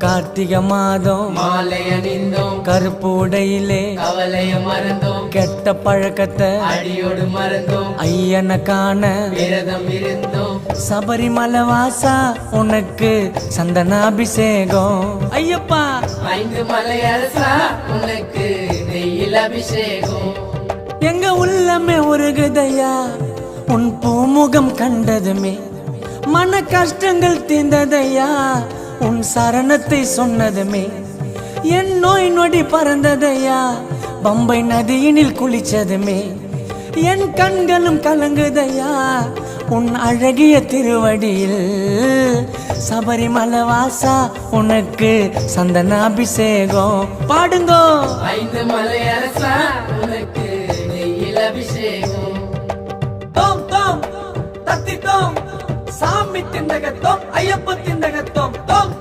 கார்த்திகை மாதம் மாலை அணிந்தோம், கருப்பு உடையிலே கவலைய மறந்தோம், கெட்ட பழக்கத்தை அடியோடு மறந்தோம், ஐயனை காண விரதம் இருந்தோம். சபரிமலை வாசா உனக்கு சந்தனாபிஷேகம். ஐயப்பா 5 மலை அரசா உனக்கு நெய்யில் அபிஷேகம். எங்க உள்ளமே உருகுதையா உன் பூமுகம் கண்டதுமே, மன கஷ்டங்கள் தீர்ந்ததையா உன் சரணத்தை சொன்னதுமே, என் நோய் நொடி பறந்ததையா பம்பை நதியினில் குளிச்சதுமே, என் கண்களும் கலங்குதையா உன் அழகிய திருவடியில். சபரிமலை வாசா உனக்கு சந்தனாபிஷேகம். பாடுங்கோ 5 மலை அரசா உனக்கு நெய்யில் அபிஷேகம். தோம் தோம் தத்தி தோம் சாமி திண்டகத்தோம் ஐயப்ப திண்டகத்தோம் தோம்